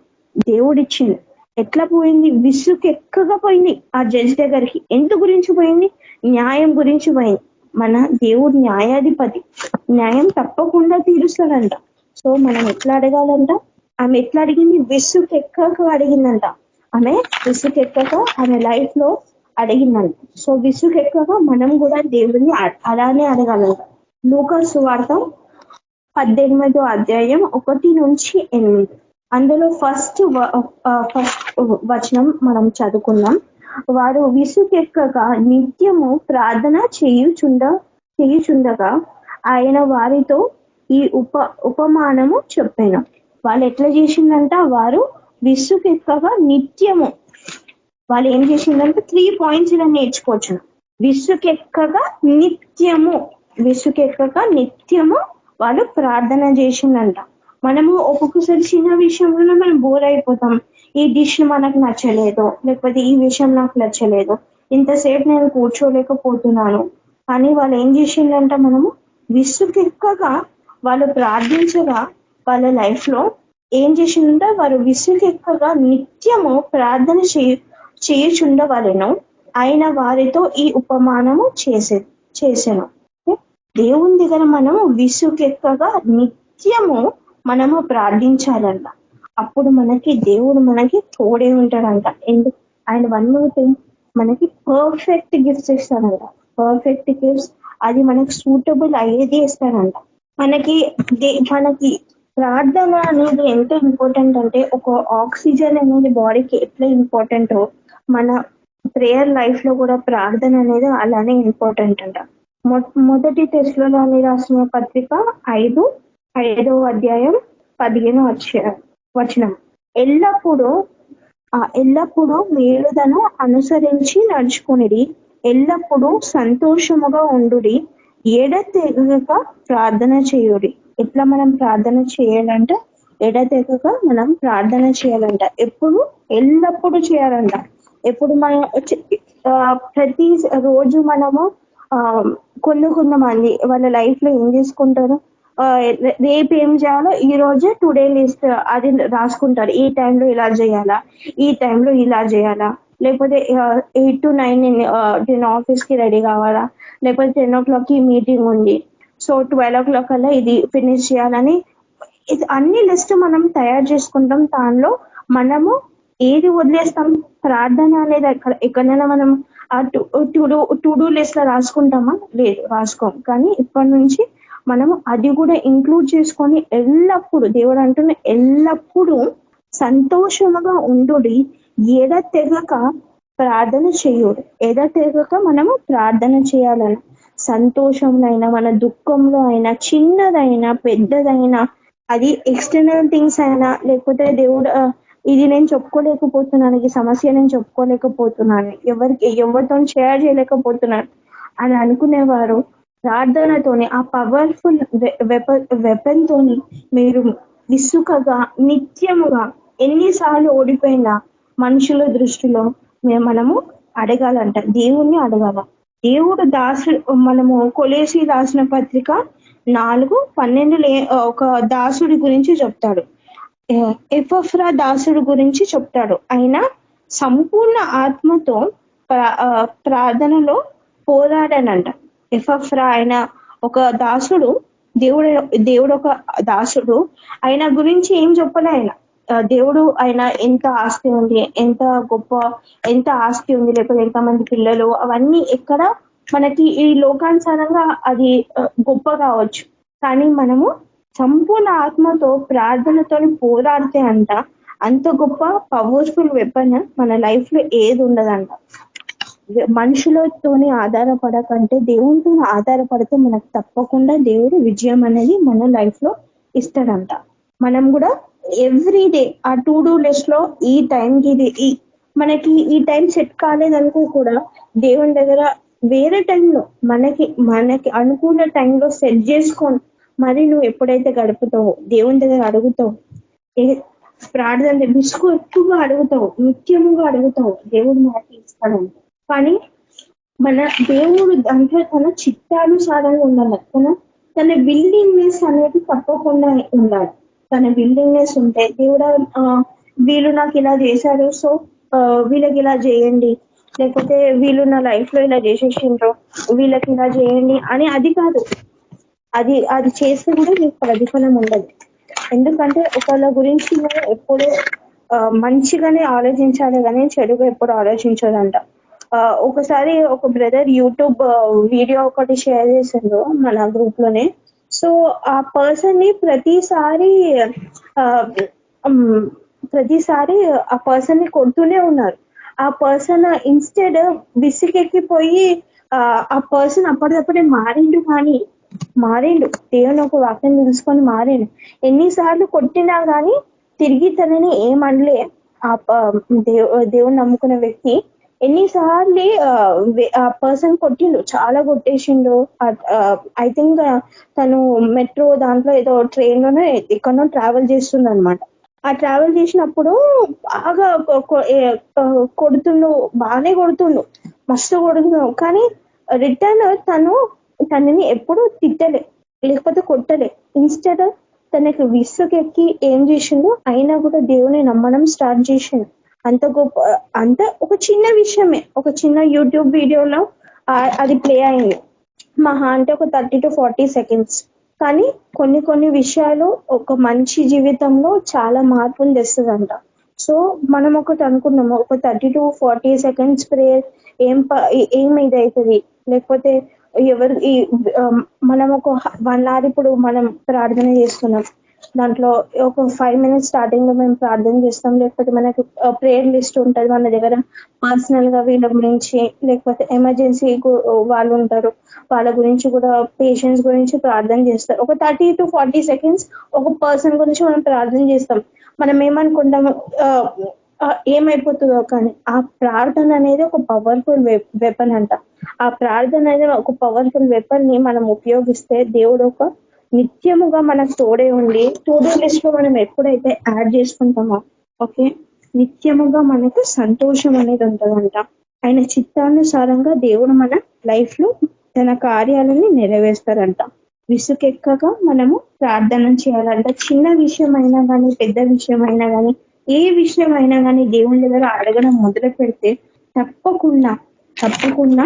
Speaker 4: దేవుడు ఇచ్చింది. ఎట్లా పోయింది, విసుకెక్కగా పోయింది ఆ జడ్జి దగ్గరికి. ఎందు గురించి పోయింది, న్యాయం గురించి పోయింది. మన దేవుడు న్యాయాధిపతి, న్యాయం తప్పకుండా తీరుస్తాడంట. సో మనం ఎట్లా అడగాలంట, ఆమె ఎట్లా అడిగింది, విసుకెక్కగా అడిగిందంట. ఆమె లైఫ్ లో అడిగిందంట. సో విసుకెక్కగా మనం కూడా దేవుడిని అలానే అడగాలంట. లూకా సువార్త 18వ అధ్యాయం 1-8, అందులో ఫస్ట్ వచనం మనం చదువుకుందాం. వారు విసుకెక్కగా నిత్యము ప్రార్థన చేయుచుండగా ఆయన వారితో ఈ ఉపమానము చెప్పాను. వాళ్ళు ఎట్లా చేసిందంట, వారు విసుకెక్కగా నిత్యము, వాళ్ళు ఏం చేసిందంటే 3 పాయింట్స్ ఇలా నేర్చుకోవచ్చు. విసుకెక్కగా నిత్యము వాళ్ళు ప్రార్థన చేసిందంట. మనము ఒక్కొక్కసారి చిన్న విషయంలో మనం బోర్ అయిపోతాం, ఈ డిష్ మనకు నచ్చలేదు, లేకపోతే ఈ విషయం నాకు నచ్చలేదు, ఇంతసేపు నేను కూర్చోలేకపోతున్నాను. కానీ వాళ్ళు ఏం చేసిందంట, మనము విసుకెక్కగా వాళ్ళు ప్రార్థించగా వాళ్ళ లైఫ్ లో ఏం చేసిందంటే, వారు విసుకెక్కగా నిత్యము ప్రార్థన చేయుచుండవలెను, ఆయన వారితో ఈ ఉపమానము చేసెను. దేవుని దగ్గర మనము విసుకెక్కగా నిత్యము మనము ప్రార్థించాలంట. అప్పుడు దేవుడు మనకి తోడే ఉంటాడంట. ఎందుకు, ఆయన 1 more thing మనకి పర్ఫెక్ట్ గిఫ్ట్స్ ఇస్తాడంట. పర్ఫెక్ట్ గిఫ్ట్స్ అది మనకి సూటబుల్ అయ్యేది ఇస్తాడంట. మనకి ప్రార్థన అనేది ఎంత ఇంపార్టెంట్ అంటే ఒక ఆక్సిజన్ అనేది బాడీకి ఎట్లా ఇంపార్టెంటో మన ప్రేయర్ లైఫ్ లో కూడా ప్రార్థన అనేది అలానే ఇంపార్టెంట్ అంట. మొదటి తెస్సలోనికీయులకు రాసిన పత్రిక 5వ అధ్యాయం 15వ వచనం. ఎల్లప్పుడూ మేలుదను అనుసరించి నడుచుకొనిడి, ఎల్లప్పుడూ సంతోషముగా ఉండుడి, ఎడతెగక ప్రార్థన చేయుడి. ఎట్లా మనం ప్రార్థన చేయాలంట? ఎడతెగక మనం ప్రార్థన చేయాలంట. ఎల్లప్పుడూ చేయాలంట. ఎప్పుడు మనం ప్రతి రోజు మనము కొంతమంది వాళ్ళ లైఫ్ లో ఏం చేసుకుంటారు, రేపు ఏం చేయాలో ఈ రోజే టుడే లిస్ట్ అది రాసుకుంటారు. ఈ టైంలో ఇలా చేయాలా, ఈ టైంలో ఇలా చేయాలా, లేకపోతే 8 to 9 నేను ఆఫీస్ కి రెడీ కావాలా, లేకపోతే 10 o'clock కి మీటింగ్ ఉంది, సో 12 o'clock కల్లా ఇది ఫినిష్ చేయాలని అన్ని లిస్ట్ మనం తయారు చేసుకుంటాం. దానిలో మనము ఏది వదిలేస్తాం? ప్రార్థన అనేది ఎక్కడైనా మనం ఆ టు డూ లిస్ట్ లో రాసుకుంటామా? లేదు, రాసుకోం. కానీ ఇప్పటి నుంచి మనము అది కూడా ఇంక్లూడ్ చేసుకొని ఎల్లప్పుడూ, దేవుడు అంటున్న ఎల్లప్పుడూ సంతోషముగా ఉండుడి, ఎడతెగక ప్రార్థన చేయుడు. ఎడతెగక మనము ప్రార్థన చేయాలని. సంతోషంలో అయినా, మన దుఃఖంలో అయినా, చిన్నదైనా పెద్దదైనా, అది ఎక్స్టర్నల్ థింగ్స్ అయినా, లేకపోతే దేవుడు ఇది నేను చెప్పుకోలేకపోతున్నాను, ఈ సమస్య నేను చెప్పుకోలేకపోతున్నాను, ఎవరితో షేర్ చేయలేకపోతున్నాను అని అనుకునేవారు ప్రార్థనతోని, ఆ పవర్ఫుల్ వెపన్ తోని మీరు విసుకగా నిత్యముగా ఎన్నిసార్లు ఓడిపోయినా మనుషుల దృష్టిలో మనము అడగాలంట, దేవుణ్ణి అడగాల. దేవుడు మనము కొలేసి రాసిన పత్రిక 4:12 ఒక దాసుడి గురించి చెప్తాడు. ఎపఫ్రా దాసుడి గురించి చెప్తాడు. ఆయన సంపూర్ణ ఆత్మతో ప్రార్థనలో పోరాడనంట. ఎపఫ్రా ఆయన ఒక దాసుడు, దేవుడు ఒక దాసుడు. ఆయన గురించి ఏం చెప్పలే ఆయన. దేవుడు ఆయన ఎంత ఆస్తి ఉంది, ఎంత ఆస్తి ఉంది, లేకపోతే ఎంతమంది పిల్లలు, అవన్నీ ఎక్కడ మనకి ఈ లోకానుసారంగా అది గొప్ప కావచ్చు. కానీ మనము సంపూర్ణ ఆత్మతో ప్రార్థనతో పోరాడితే అంట అంత గొప్ప పవర్ఫుల్ వెపన్ మన లైఫ్ లో ఏది ఉండదంట. మనుషులతోనే ఆధారపడకంటే దేవునితో ఆధారపడితే మనకు తప్పకుండా దేవుడు విజయం అనేది మన లైఫ్ లో ఇస్తాడంట. మనం కూడా ఎవ్రీడే ఆ టు డూ లిస్ట్ లో ఈ టైంకి ఇది మనకి ఈ టైం సెట్ కాలేదనుకో కూడా దేవుని దగ్గర వేరే టైంలో మనకి అనుకున్న టైంలో సెట్ చేసుకొని మరి నువ్వు ఎప్పుడైతే గడుపుతావో, దేవుని దగ్గర అడుగుతావు, ప్రార్థన విసుగు ఎక్కువగా అడుగుతావు, నిత్యముగా అడుగుతావు, దేవుడు మనకి ఇస్తాడంట. కానీ మన దేవుడు దాంట్లో తన చిత్తానుసారంగా ఉండాలి. తన విల్లింగ్నెస్ అనేది తప్పకుండా ఉండాలి. తన విల్లింగ్నెస్ ఉంటే దేవుడు వీళ్ళు నాకు ఇలా చేశారు, సో వీళ్ళకి ఇలా చేయండి, లేకపోతే వీళ్ళు నా లైఫ్ లో ఇలా చేసేసిండ్రు, వీళ్ళకి ఇలా చేయండి అని అది కాదు. అది చేస్తే కూడా నీకు ప్రతిఫలం ఉండదు. ఎందుకంటే ఒకళ్ళ గురించి మనం ఎప్పుడు మంచిగానే ఆలోచించాలి కానీ చెడుగా ఎప్పుడు ఆలోచించాలంట. ఒకసారి ఒక బ్రదర్ యూట్యూబ్ వీడియో ఒకటి షేర్ చేసిండ్రు మన గ్రూప్ లోనే. సో ఆ పర్సన్ ని ప్రతిసారి ఆ పర్సన్ ని కొడుతూనే ఉన్నారు. ఆ పర్సన్ ఇన్స్టెడ్ విసిగెక్కిపోయి ఆ పర్సన్ అప్పటికప్పుడే మారిండు. దేవుని ఒక వాక్యం తెలుసుకొని మారిండు. ఎన్నిసార్లు కొట్టినా గానీ తిరిగి తనని ఏమనలే. ఆ దేవుని నమ్ముకున్న వ్యక్తి ఎన్నిసార్లు ఆ పర్సన్ కొట్టిండు, చాలా కొట్టేసిండు. ఐ థింక్ తను మెట్రో దాంట్లో ఏదో ట్రైన్ లోనే ఎక్కడో ట్రావెల్ చేస్తుంది అనమాట. ఆ ట్రావెల్ చేసినప్పుడు బాగా బాగానే కొడుతుండు, మస్తు కొడుతుండు. కానీ రిటర్న్ తనని ఎప్పుడు తిట్టలే, లేకపోతే కొట్టలే. ఇన్స్టెడ్ తనకి విసుగెక్కి ఏం చేసిండు, అయినా కూడా దేవుని నమ్మడం స్టార్ట్ చేసిండు. అంత ఒక చిన్న విషయమే, ఒక చిన్న యూట్యూబ్ వీడియోలో అది ప్లే అయింది. మహా అంటే ఒక 30 to 40 seconds. కానీ కొన్ని విషయాలు ఒక మంచి జీవితంలో చాలా మార్పులు తెస్తుందంట. సో మనం ఒకటి అనుకున్నాము, ఒక 30 to 40 seconds ప్రేయర్ ఏం ఇదవుతుంది, లేకపోతే మనం ఒక 1 hour ఇప్పుడు మనం ప్రార్థన చేస్తున్నాం, దాంట్లో ఒక 5 minutes స్టార్టింగ్ లో మేము ప్రార్థన చేస్తాం, లేకపోతే మనకు ప్రేయర్ లిస్ట్ ఉంటుంది మన దగ్గర, పర్సనల్ గా వీళ్ళ గురించి, లేకపోతే ఎమర్జెన్సీ వాళ్ళు ఉంటారు వాళ్ళ గురించి కూడా, పేషెంట్స్ గురించి ప్రార్థన చేస్తారు. ఒక 30 to 40 seconds ఒక పర్సన్ గురించి మనం ప్రార్థన చేస్తాం. మనం ఏమనుకుంటాము ఏమైపోతుందో, కానీ ఆ ప్రార్థన అనేది ఒక పవర్ఫుల్ వెపన్ అంట. ఆ ప్రార్థన అనేది ఒక పవర్ఫుల్ వెపన్ ని మనం ఉపయోగిస్తే దేవుడు ఒక నిత్యముగా మనకు తోడే ఉండి, టు-డూ లిస్ట్ లో మనం ఎప్పుడైతే యాడ్ చేసుకుంటామో ఓకే, నిత్యముగా మనకు సంతోషం అనేది ఉంటుందంట. ఆయన చిత్తానుసారంగా దేవుడు మన లైఫ్ లో తన కార్యాలని నెరవేరుస్తారంట. విసుకెక్కగా మనము ప్రార్థన చేయాలంట. చిన్న విషయం అయినా కానీ, పెద్ద విషయం అయినా కానీ, ఏ విషయం అయినా కానీ దేవుని దగ్గర అడగడం మొదలు పెడితే తప్పకుండా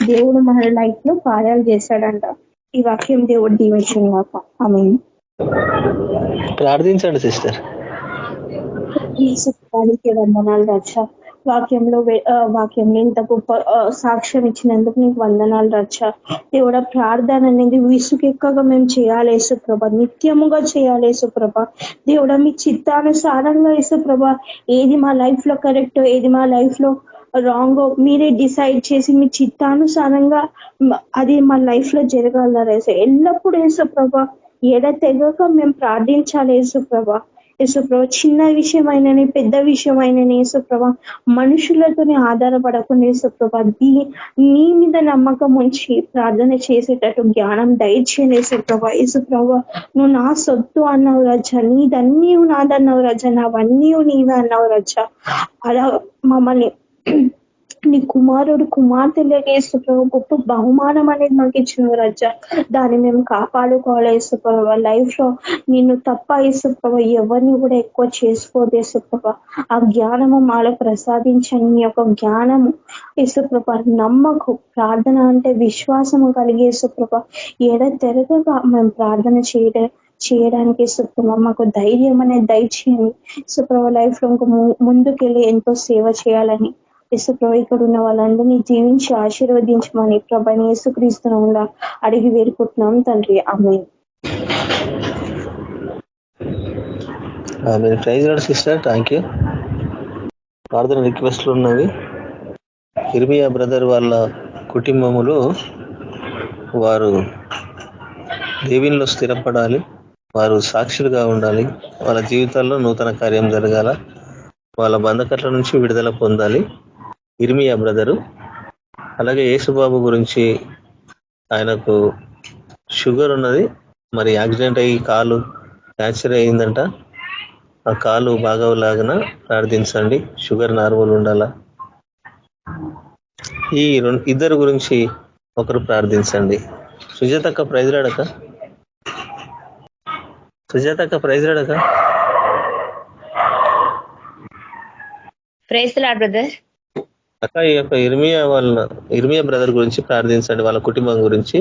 Speaker 4: దేవుడు మన లైఫ్ లో కార్యాలు చేశాడంట. ఈ వాక్యం దేవుడు దీవించిన ఆమేన్.
Speaker 1: ప్రార్థించండి సిస్టర్.
Speaker 4: యేసుక్రీస్తుకి వందనాలు రక్ష. వాక్యంలో ఇంత గొప్ప సాక్ష్యం ఇచ్చినందుకు నీకు వందనాలు రక్ష. దేవుడా, ప్రార్థన అనేది విసుకెక్కగా మేము చేయాలి యేసుప్రభ, నిత్యముగా చేయాలి యేసుప్రభ. దేవుడా, మీ చిత్తానుసారంగా యేసుప్రభ, ఏది మా లైఫ్ లో కరెక్ట్, ఏది మా లైఫ్ లో రాంగ్ మీరే డిసైడ్ చేసి మీ చిత్తానుసారంగా అది మా లైఫ్ లో జరగాల ఎల్లప్పుడూ యేసుప్రభ. ఎడతెగక మేము ప్రార్థించాలి యేసుప్రభ. యేసుప్రభ, చిన్న విషయమైనని పెద్ద విషయమైనని యేసుప్రభ మనుషులతోనే ఆధారపడకుండా యేసుప్రభ నీ మీద నమ్మకం ఉంచి ప్రార్థన చేసేటట్టు జ్ఞానం దయచేయండి యేసుప్రభ. యేసుప్రభ, నువ్వు నా సొత్తు అన్నావు రజ, నీదన్నీ నాదన్నావు రజ, నావన్నీ నీవే అన్నావు రజ. అలా మమ్మల్ని నీ కుమారుడు కుమార్తెలకి యేసుప్రభ గొప్ప బహుమానం అనేది మాకు ఇచ్చిన రజ. దాన్ని మేము కాపాడుకోవాలి యేసుప్రభ. లైఫ్ లో నిన్ను తప్ప యేసుప్రభ ఎవరిని కూడా ఎక్కువ చేసుకోదు యేసుప్రభ. ఆ జ్ఞానము మాలో ప్రసాదించండి. నీ యొక్క జ్ఞానము యేసుప్రభ, నమ్మకు ప్రార్థన అంటే విశ్వాసము కలిగి యేసుప్రభ ఎడతెరగగా మేము ప్రార్థన చేయడానికి యేసుప్రభ మాకు ధైర్యం అనేది దయచేయండి యేసుప్రభ. లైఫ్ లో ఇంకా ముందుకెళ్ళి ఎంతో సేవ చేయాలని యేసుప్రభ ఇక్కడ ఉన్న వాళ్ళందరినీ జీవించి ఆశీర్వదించమని ప్రభని యేసుక్రీస్తునామములో అడిగి వేడుకుంటున్నాం తండ్రి, amen.
Speaker 1: Praise lord sister, thank you. ప్రార్థన రిక్వెస్ట్లు ఉన్నవి. ఇర్మియా బ్రదర్ వాళ్ళ కుటుంబములు వారు దేవునిలో స్థిరపడాలి, వారు సాక్షులుగా ఉండాలి, వాళ్ళ జీవితాల్లో నూతన కార్యం జరగాల, వాళ్ళ బంధకట్ల నుంచి విడుదల పొందాలి. ఇర్మియా బ్రదరు. అలాగే యేసుబాబు గురించి, ఆయనకు షుగర్ ఉన్నది, మరి యాక్సిడెంట్ అయ్యి కాలు ఫ్రాక్చర్ అయిందంట. ఆ కాలు బాగోలాగన ప్రార్థించండి, షుగర్ నార్మల్ ఉండాలా. ఈ ఇద్దరు గురించి ఒకరు ప్రార్థించండి. సుజాతక్క ప్రైజ్ రాడక,
Speaker 5: ప్రైజ్ లార్డ్ బ్రదర్.
Speaker 1: అక్క, ఈ యొక్క ఇర్మియా బ్రదర్ గురించి ప్రార్థించండి. వాళ్ళ కుటుంబం గురించి,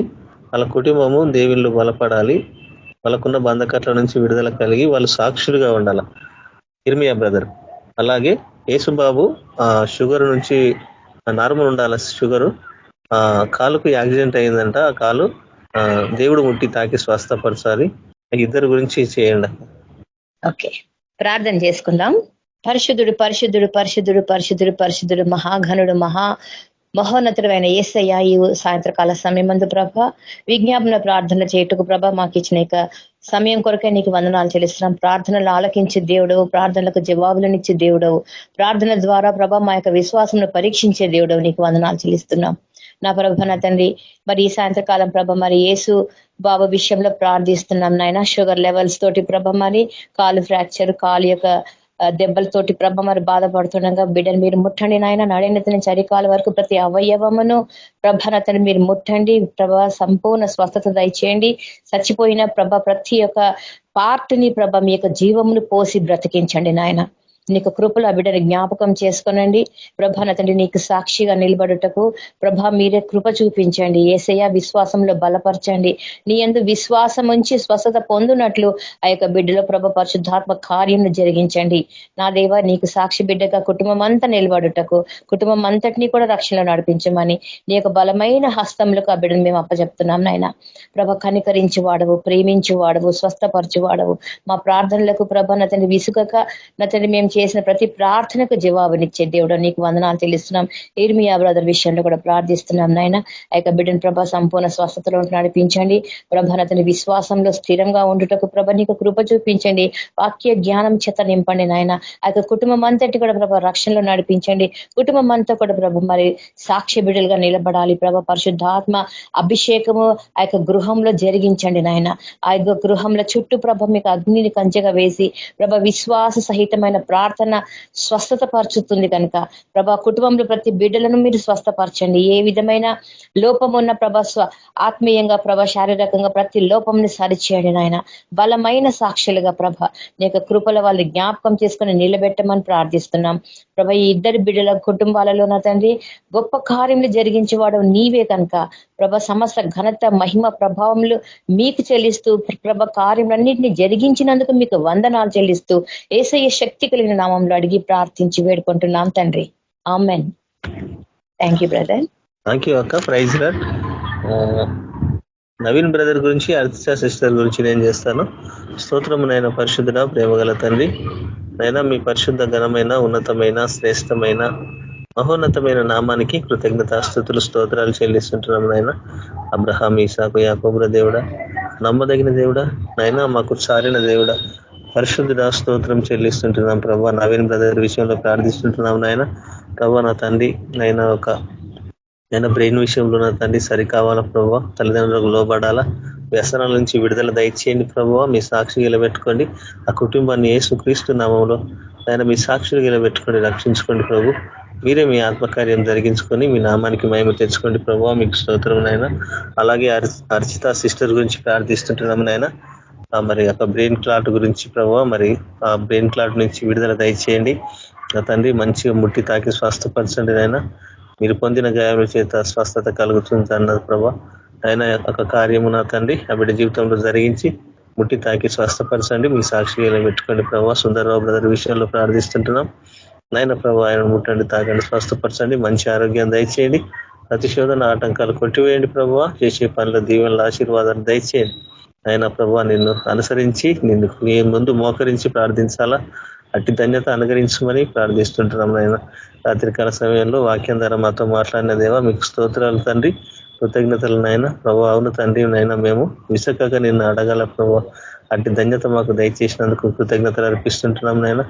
Speaker 1: వాళ్ళ కుటుంబము దేవుళ్ళు బలపడాలి, వాళ్ళకున్న బంధకట్ల నుంచి విడుదల కలిగి వాళ్ళు సాక్షులుగా ఉండాల. ఇర్మియా బ్రదర్. అలాగే యేసుబాబు షుగర్ నుంచి నార్మల్ ఉండాల. షుగరు కాలుకు యాక్సిడెంట్ అయిందంట, ఆ కాలు దేవుడు ముట్టి తాకి స్వస్థపరచాలి. ఇద్దరు గురించి చేయండి.
Speaker 5: ఓకే, ప్రార్థన చేసుకుందాం. పరిశుద్ధుడు పరిశుద్ధుడు పరిశుద్ధుడు పరిశుద్ధుడు పరిశుద్ధుడు మహాఘనుడు మహోన్నతుడైన యేసయ్య, ఈ సాయంత్రకాల సమయమందు ప్రభ విజ్ఞాపన ప్రార్థన చేయుటకు ప్రభ మాకు ఇచ్చిన సమయం కొరకే నీకు వందనాలు చెల్లిస్తున్నాం. ప్రార్థనలు ఆలకించే దేవుడవు, ప్రార్థనలకు జవాబులనిచ్చే దేవుడవు, ప్రార్థన ద్వారా ప్రభ మా యొక్క విశ్వాసంను పరీక్షించే దేవుడవు, నీకు వందనాలు చెల్లిస్తున్నాం నా ప్రభ. నా తండ్రి, మరి ఈ సాయంత్రకాలం ప్రభ మరి యేసు బాబు విషయంలో ప్రార్థిస్తున్నాం నాయన. షుగర్ లెవెల్స్ తోటి ప్రభ మరి కాలు ఫ్రాక్చర్, కాలు యొక్క దెబ్బలతోటి ప్రభ మరి బాధపడుతుండగా బిడ్డను మీరు ముట్టండి నాయన. నడినెత్తి నుంచి అరికాల వరకు ప్రతి అవయవమును ప్రభనతను మీరు ముట్టండి ప్రభ. సంపూర్ణ స్వస్థత దయచేయండి. చచ్చిపోయిన ప్రభ ప్రతి ఒక్క పార్ట్ని ప్రభ మీ యొక్క జీవమును పోసి బ్రతికించండి నాయన. నీకు కృపలు ఆ బిడ్డని జ్ఞాపకం చేసుకొనండి ప్రభా. నా తండ్రి నీకు సాక్షిగా నిలబడుటకు ప్రభా మీరే కృప చూపించండి. యేసయ్య విశ్వాసంలో బలపరచండి. నీ యందు విశ్వాసం ఉంచి స్వస్థత పొందునట్లు ఆ యొక్క బిడ్డలో ప్రభ పరిశుద్ధాత్మ కార్యం జరిగించండి. నా దేవ నీకు సాక్షి బిడ్డగా కుటుంబం అంతా నిలబడుటకు, కుటుంబం అంతటినీ కూడా రక్షణలో నడిపించమని నీ యొక్క బలమైన హస్తంలోకి ఆ బిడ్డను మేము అప్పచెప్తున్నాం నాయన. ప్రభ కనికరించి వాడవు, ప్రేమించి వాడవు, స్వస్థపరచు వాడవు. మా ప్రార్థనలకు ప్రభ నా తండ్రి విసుగక నా తండ్రి మేము చేసిన ప్రతి ప్రార్థనకు జవాబునిచ్చే దేవుడు నీకు వందనాలు తెలుస్తున్నాం. ఇర్మియా బ్రదర్ విషయంలో కూడా ప్రార్థిస్తున్నాం నాయన. ఆ యొక్క బిడ్డను ప్రభ సంపూర్ణ స్వస్థతలో నడిపించండి ప్రభ. నా తండ్రి విశ్వాసంలో స్థిరంగా ఉండుటకు ప్రభ నీకు కృప చూపించండి. వాక్య జ్ఞానం చేత నింపండి నాయన. ఆ యొక్క కుటుంబం అంతటి కూడా ప్రభ రక్షణలో నడిపించండి. కుటుంబం అంతా కూడా ప్రభ మరి సాక్ష్య బిడ్డలుగా నిలబడాలి ప్రభ. పరిశుద్ధాత్మ అభిషేకము ఆ యొక్క గృహంలో జరిగించండి నాయన. ఆ యొక్క గృహంలో చుట్టూ ప్రభ మీకు అగ్నిని కంచెగా వేసి ప్రభ విశ్వాస సహితమైన ప్రార్థన స్వస్థత పరుచుతుంది కనుక ప్రభా కుటుంబంలో ప్రతి బిడ్డలను మీరు స్వస్థపరచండి. ఏ విధమైన లోపం ఉన్న ప్రభ ఆత్మీయంగా ప్రభ శారీరకంగా ప్రతి లోపంని సరిచేయండి నాయన. బలమైన సాక్షులుగా ప్రభ నీ యొక్క కృపల వాళ్ళని జ్ఞాపకం చేసుకుని నిలబెట్టమని ప్రార్థిస్తున్నాం ప్రభ. ఈ ఇద్దరి బిడ్డల కుటుంబాలలో నా తండ్రి గొప్ప కార్యములు జరిగించేవాడు నీవే కనుక ప్రభ సమస్త ఘనత మహిమ ప్రభావములు మీకు చెల్లిస్తూ ప్రభ కార్యములన్నింటినీ జరిగించినందుకు మీకు వందనాలు చెల్లిస్తూ యేసయ్య శక్తి కలిగిన నామంలో అడిగి ప్రార్థించి వేడుకుంటున్నాం తండ్రి. Amen. Thank you brother.
Speaker 1: Thank you అక్క. Praise lord. నవీన్ బ్రదర్ గురించి, అర్చిత సిస్టర్ గురించి నేను చేస్తాను. స్తోత్రము నైనా పరిశుద్ధుడ, ప్రేమగల తండ్రి నైనా మీ పరిశుద్ధ ఘనమైన ఉన్నతమైన శ్రేష్టమైన మహోన్నతమైన నామానికి కృతజ్ఞతాస్తుతులు స్తోత్రాలు చెల్లిస్తుంటున్నాం నాయన. అబ్రహాం, ఇసాకు, యాకోబుల దేవుడా, నమ్మదగిన దేవుడా, నైనా మాకు చారిన దేవుడా, పరిశుద్ధుడ స్తోత్రం చెల్లిస్తుంటున్నాం ప్రభా. నవీన్ బ్రదర్ విషయంలో ప్రార్థిస్తుంటున్నాం నాయన. ప్రభా నా తండ్రి నైనా నేను బ్రెయిన్ విషయంలో నా తండ్రి సరికావాలా ప్రభావ, తల్లిదండ్రులకు లోబడాలా, వ్యసనాల నుంచి విడుదల దయచేయండి ప్రభావ. మీ సాక్షి గెలబెట్టుకోండి. ఆ కుటుంబాన్ని యేసుక్రీస్తు నామంలో ఆయన మీ సాక్షులు గెలబెట్టుకోండి, రక్షించుకోండి ప్రభు. మీరే మీ ఆత్మకార్యం జరిగించుకొని మీ నామానికి మహిమ తెచ్చుకోండి ప్రభావ. మీకు స్తోత్రం నాయన. అలాగే అర్చిత సిస్టర్ గురించి ప్రార్థిస్తుంటున్నాం నాయన. మరి ఒక బ్రెయిన్ క్లాట్ గురించి ప్రభావ, మరి ఆ బ్రెయిన్ క్లాట్ నుంచి విడుదల దయచేయండి నా తండ్రి. మంచిగా ముట్టి తాకి స్వస్థపరచండి నాయన. మీరు పొందిన గాయాల చేత స్వస్థత కలుగుతుంది అన్నది ప్రభా. ఆయన ఒక కార్యము నా తండ్రి ఆ బిడ్డ జీవితంలో జరిగించి ముట్టి తాకి స్వస్థపరచండి. మీ సాక్షిగా పెట్టుకోండి ప్రభా. సుందరరావు బ్రదర్ విషయంలో ప్రార్థిస్తుంటున్నాం నాయన ప్రభా. ఆయన ముట్టండి, తాకండి, స్వస్థపరచండి. మంచి ఆరోగ్యం దయచేయండి. ప్రతిశోధన ఆటంకాలు కొట్టివేయండి ప్రభా. చేసే పనుల దీవెనల ఆశీర్వాదాలు దయచేయండి ఆయన ప్రభా. నిన్ను అనుసరించి నిన్ను నీ ముందు మోకరించి ప్రార్థించాలా అట్టి ధన్యత అనుగ్రహించమని ప్రార్థిస్తుంటున్నాం నాయన. రాత్రికాల సమయంలో వాక్యం ద్వారా మాతో మాట్లాడిన దేవా మీకు స్తోత్రాలు తండ్రి, కృతజ్ఞతలు నాయన ప్రభా. అవును తండ్రి నాయన, మేము విసకక నిన్ను అడగాల ప్రభా. అట్టి ధన్యత మాకు దయచేసినందుకు కృతజ్ఞతలు అర్పిస్తుంటున్నాం నాయన.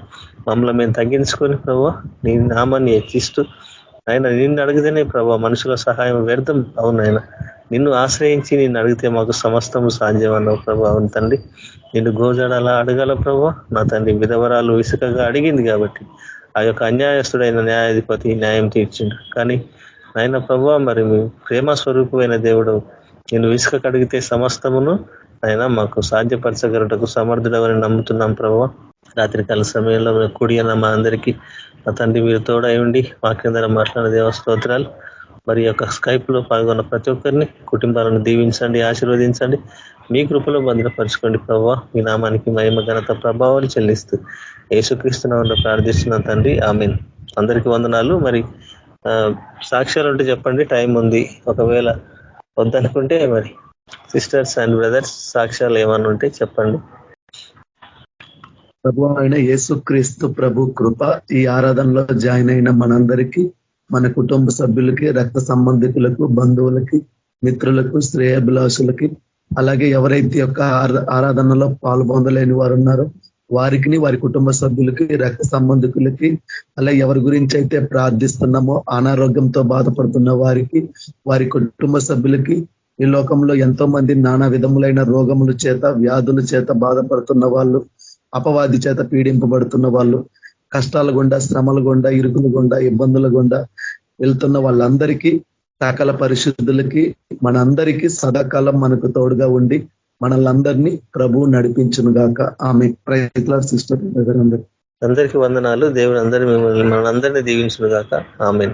Speaker 1: మమ్మల్ని మేము తగ్గించుకొని ప్రభా నీ నామాన్ని హెచ్చిస్తూ ఆయన నిన్ను అడిగితేనే ప్రభా మనుషుల సహాయం వ్యర్థం. అవును నాయన, నిన్ను ఆశ్రయించి నిన్ను అడిగితే మాకు సమస్తము సాధ్యం అన్నావు ప్రభా. అవును తండ్రి, నిన్ను గోజాడాలా అడగాల ప్రభా. నా తండ్రి విధవరాలు విసుకగా అడిగింది కాబట్టి ఆ యొక్క అన్యాయస్తుడైన న్యాయాధిపతి న్యాయం తీర్చిండు. కానీ నాయన ప్రభా మరి మీ ప్రేమ స్వరూపమైన దేవుడు నేను విసుక అడిగితే సమస్తమును ఆయన మాకు సాధ్యపరచగలటకు సమర్థుడవని నమ్ముతున్నాం ప్రభా. రాత్రికాల సమయంలో కూడి అన్న మా అందరికీ నా తండ్రి మీరు తోడై ఉండి వాక్యం ద్వారా మాట్లాడిన దేవ స్తోత్రాలు. మరి యొక్క స్కైప్ లో పాల్గొన్న ప్రతి ఒక్కరిని కుటుంబాలను దీవించండి, ఆశీర్వదించండి. మీ కృపలో భద్రపరచుకోండి ప్రభావ. మీ నామానికి మహిమ ఘనత ప్రభావాలు చెల్లిస్తూ యేసుక్రీస్తు నామములో ప్రార్థిస్తున్నాం తండ్రి. ఆమేన్. అందరికీ వందనాలు. మరి సాక్ష్యాలు ఉంటే చెప్పండి, టైం ఉంది. ఒకవేళ వద్దనుకుంటే మరి సిస్టర్స్ అండ్ బ్రదర్స్ సాక్ష్యాలు ఏమన్నా ఉంటే చెప్పండి.
Speaker 3: ప్రభు అయిన యేసుక్రీస్తు ప్రభు కృప ఈ ఆరాధనలో జాయిన్ అయిన మనందరికీ, మన కుటుంబ సభ్యులకి, రక్త సంబంధికులకు, బంధువులకి, మిత్రులకు, శ్రేయాభిలాషులకి, అలాగే ఎవరైతే యొక్క ఆరాధనలో పాల్పొందలేని వారు ఉన్నారో వారికి, వారి కుటుంబ సభ్యులకి, రక్త సంబంధికులకి, అలాగే ఎవరి గురించి అయితే ప్రార్థిస్తున్నామో అనారోగ్యంతో బాధపడుతున్న వారికి, వారి కుటుంబ సభ్యులకి, ఈ లోకంలో ఎంతో మంది నానా విధములైన రోగముల చేత, వ్యాధుల చేత బాధపడుతున్న వాళ్ళు, అపవాది చేత పీడింపబడుతున్న వాళ్ళు, కష్టాల గుండా, శ్రమల గుండా, ఇరుకుల గుండా, ఇబ్బందుల గుండా వెళ్తున్న వాళ్ళందరికీ, సకల పరిశుద్ధులకి, మనందరికీ సదాకాలం మనకు తోడుగా ఉండి మనల్ని ప్రభు నడిపించును గాక. ఆమె. Praise lord sister.
Speaker 1: అందరికీ వందనాలు. దేవుడు అందరూ మిమ్మల్ని మనందరినీ దీవించును గాక. ఆమేన్.